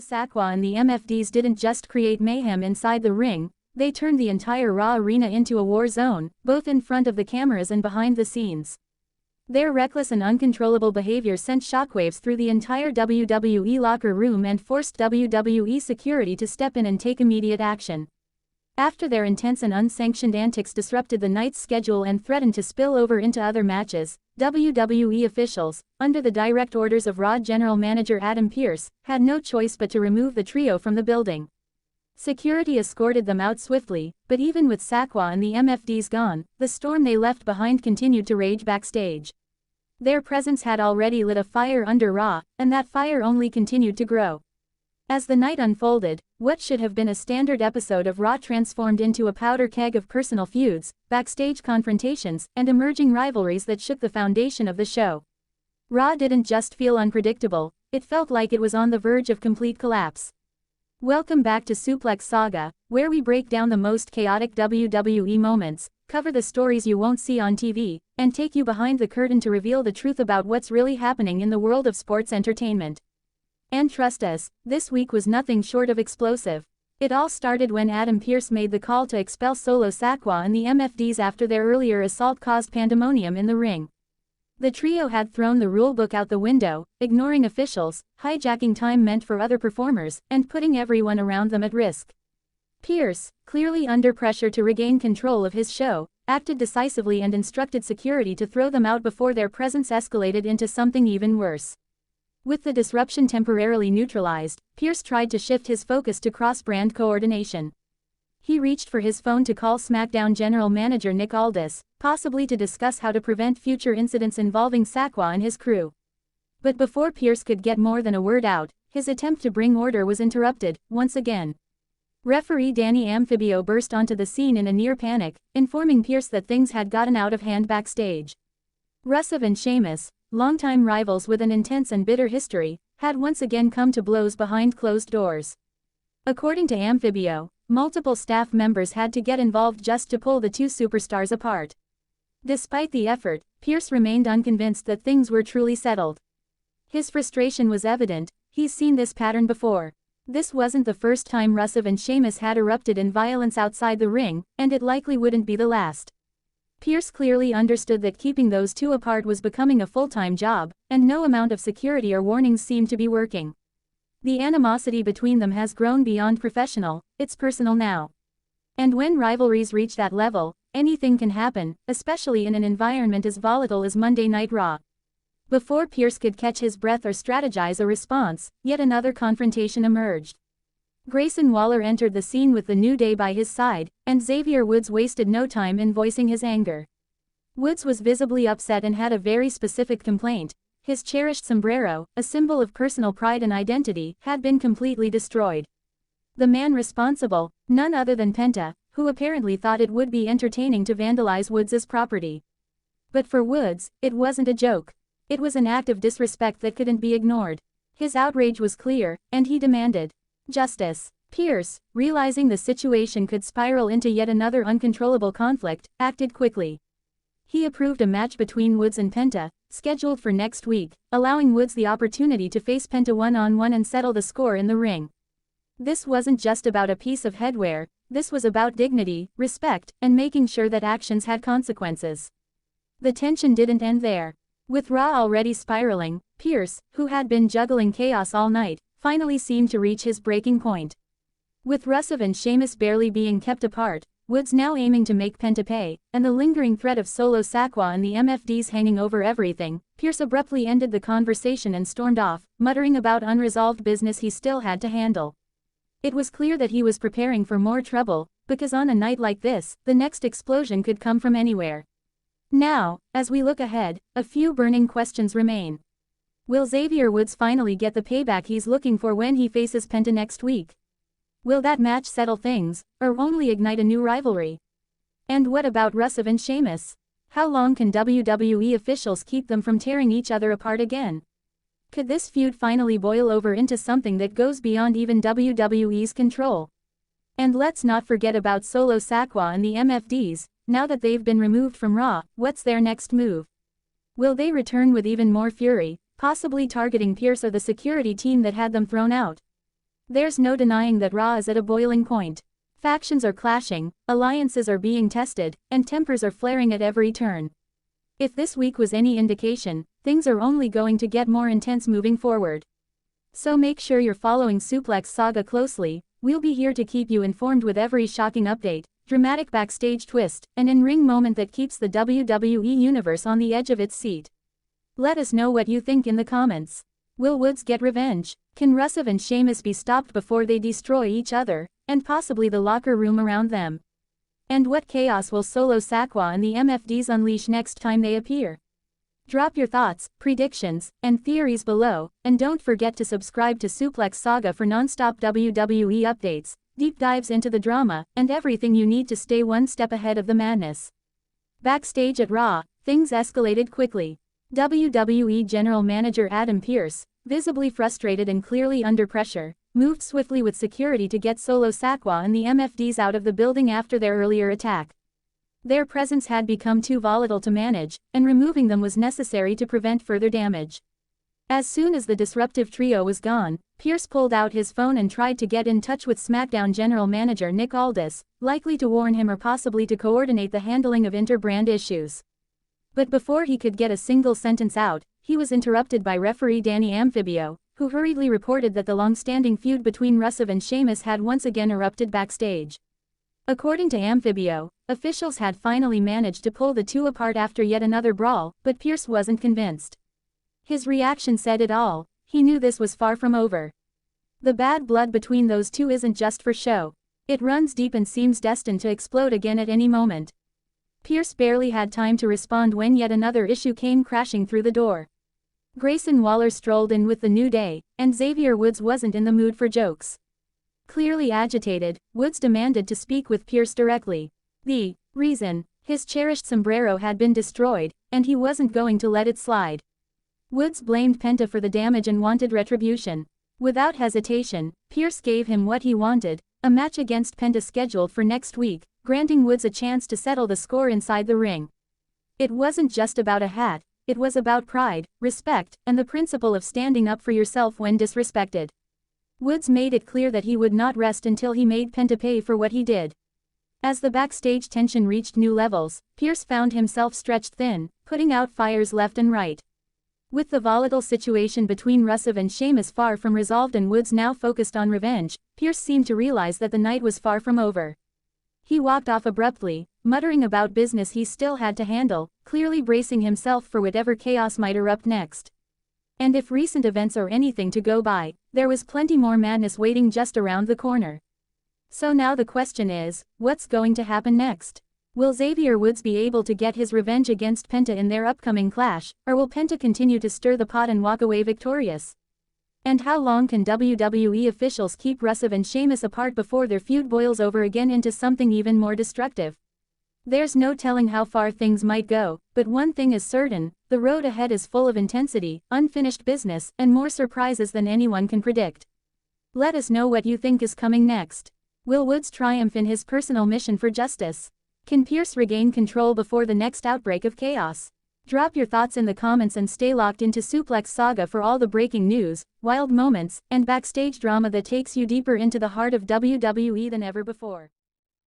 Sikoa and the MFDs didn't just create mayhem inside the ring, they turned the entire Raw arena into a war zone, both in front of the cameras and behind the scenes. Their reckless and uncontrollable behavior sent shockwaves through the entire WWE locker room and forced WWE security to step in and take immediate action. After their intense and unsanctioned antics disrupted the night's schedule and threatened to spill over into other matches, WWE officials, under the direct orders of Raw General Manager Adam Pearce, had no choice but to remove the trio from the building. Security escorted them out swiftly, but even with Sikoa and the MFDs gone, the storm they left behind continued to rage backstage. Their presence had already lit a fire under Raw, and that fire only continued to grow. As the night unfolded, what should have been a standard episode of Raw transformed into a powder keg of personal feuds, backstage confrontations, and emerging rivalries that shook the foundation of the show. Raw didn't just feel unpredictable, it felt like it was on the verge of complete collapse. Welcome back to Suplex Saga, where we break down the most chaotic WWE moments, cover the stories you won't see on TV, and take you behind the curtain to reveal the truth about what's really happening in the world of sports entertainment. And trust us, this week was nothing short of explosive. It all started when Adam Pearce made the call to expel Solo Sikoa and the MFDs after their earlier assault caused pandemonium in the ring. The trio had thrown the rulebook out the window, ignoring officials, hijacking time meant for other performers, and putting everyone around them at risk. Pearce, clearly under pressure to regain control of his show, acted decisively and instructed security to throw them out before their presence escalated into something even worse. With the disruption temporarily neutralized, Pearce tried to shift his focus to cross-brand coordination. He reached for his phone to call SmackDown General Manager Nick Aldis, possibly to discuss how to prevent future incidents involving Sikoa and his crew. But before Pearce could get more than a word out, his attempt to bring order was interrupted, once again. Referee Danny Amphibio burst onto the scene in a near panic, informing Pearce that things had gotten out of hand backstage. Rusev and Sheamus, longtime rivals with an intense and bitter history, had once again come to blows behind closed doors. According to Amphibio, multiple staff members had to get involved just to pull the two superstars apart. Despite the effort, Pearce remained unconvinced that things were truly settled. His frustration was evident, he's seen this pattern before. This wasn't the first time Rusev and Sheamus had erupted in violence outside the ring, and it likely wouldn't be the last. Pearce clearly understood that keeping those two apart was becoming a full-time job, and no amount of security or warnings seemed to be working. The animosity between them has grown beyond professional, it's personal now. And when rivalries reach that level, anything can happen, especially in an environment as volatile as Monday Night Raw. Before Pearce could catch his breath or strategize a response, yet another confrontation emerged. Grayson Waller entered the scene with the New Day by his side, and Xavier Woods wasted no time in voicing his anger. Woods was visibly upset and had a very specific complaint. His cherished sombrero, a symbol of personal pride and identity, had been completely destroyed. The man responsible, none other than Penta, who apparently thought it would be entertaining to vandalize Woods' property. But for Woods, it wasn't a joke. It was an act of disrespect that couldn't be ignored. His outrage was clear, and he demanded justice. Pearce, realizing the situation could spiral into yet another uncontrollable conflict, acted quickly. He approved a match between Woods and Penta, scheduled for next week, allowing Woods the opportunity to face Penta one-on-one and settle the score in the ring. This wasn't just about a piece of headwear, this was about dignity, respect, and making sure that actions had consequences. The tension didn't end there. With Raw already spiraling, Pearce, who had been juggling chaos all night, finally seemed to reach his breaking point. With Rusev and Sheamus barely being kept apart, Woods now aiming to make Penta pay, and the lingering threat of Solo Sikoa and the MFDs hanging over everything, Pearce abruptly ended the conversation and stormed off, muttering about unresolved business he still had to handle. It was clear that he was preparing for more trouble, because on a night like this, the next explosion could come from anywhere. Now, as we look ahead, a few burning questions remain. Will Xavier Woods finally get the payback he's looking for when he faces Penta next week? Will that match settle things, or only ignite a new rivalry? And what about Rusev and Sheamus? How long can WWE officials keep them from tearing each other apart again? Could this feud finally boil over into something that goes beyond even WWE's control? And let's not forget about Solo Sikoa and the MFDs. Now that they've been removed from Raw, what's their next move? Will they return with even more fury, possibly targeting Pearce or the security team that had them thrown out? There's no denying that Raw is at a boiling point. Factions are clashing, alliances are being tested, and tempers are flaring at every turn. If this week was any indication, things are only going to get more intense moving forward. So make sure you're following Suplex Saga closely. We'll be here to keep you informed with every shocking update, dramatic backstage twist, and in-ring moment that keeps the WWE Universe on the edge of its seat. Let us know what you think in the comments. Will Woods get revenge? Can Rusev and Sheamus be stopped before they destroy each other, and possibly the locker room around them? And what chaos will Solo Sikoa and the MFDs unleash next time they appear? Drop your thoughts, predictions, and theories below, and don't forget to subscribe to Suplex Saga for non-stop WWE updates, deep dives into the drama, and everything you need to stay one step ahead of the madness. Backstage at Raw, things escalated quickly. WWE General Manager Adam Pearce, visibly frustrated and clearly under pressure, moved swiftly with security to get Solo Sikoa and the MFDs out of the building after their earlier attack. Their presence had become too volatile to manage, and removing them was necessary to prevent further damage. As soon as the disruptive trio was gone, Pearce pulled out his phone and tried to get in touch with SmackDown General Manager Nick Aldis, likely to warn him or possibly to coordinate the handling of inter-brand issues. But before he could get a single sentence out, he was interrupted by referee Danny Amphibio, who hurriedly reported that the long-standing feud between Rusev and Sheamus had once again erupted backstage. According to Amphibio, officials had finally managed to pull the two apart after yet another brawl, but Pearce wasn't convinced. His reaction said it all. He knew this was far from over. The bad blood between those two isn't just for show. It runs deep and seems destined to explode again at any moment. Pearce barely had time to respond when yet another issue came crashing through the door. Grayson Waller strolled in with the New Day, and Xavier Woods wasn't in the mood for jokes. Clearly agitated, Woods demanded to speak with Pearce directly. The reason: his cherished sombrero had been destroyed, and he wasn't going to let it slide. Woods blamed Penta for the damage and wanted retribution. Without hesitation, Pearce gave him what he wanted, a match against Penta scheduled for next week, granting Woods a chance to settle the score inside the ring. It wasn't just about a hat, it was about pride, respect, and the principle of standing up for yourself when disrespected. Woods made it clear that he would not rest until he made Penta pay for what he did. As the backstage tension reached new levels, Pearce found himself stretched thin, putting out fires left and right. With the volatile situation between Rusev and Sheamus far from resolved and Woods now focused on revenge, Pearce seemed to realize that the night was far from over. He walked off abruptly, muttering about business he still had to handle, clearly bracing himself for whatever chaos might erupt next. And if recent events are anything to go by, there was plenty more madness waiting just around the corner. So now the question is, what's going to happen next? Will Xavier Woods be able to get his revenge against Penta in their upcoming clash, or will Penta continue to stir the pot and walk away victorious? And how long can WWE officials keep Rusev and Sheamus apart before their feud boils over again into something even more destructive? There's no telling how far things might go, but one thing is certain: the road ahead is full of intensity, unfinished business, and more surprises than anyone can predict. Let us know what you think is coming next. Will Woods triumph in his personal mission for justice? Can Pearce regain control before the next outbreak of chaos? Drop your thoughts in the comments and stay locked into Suplex Saga for all the breaking news, wild moments, and backstage drama that takes you deeper into the heart of WWE than ever before.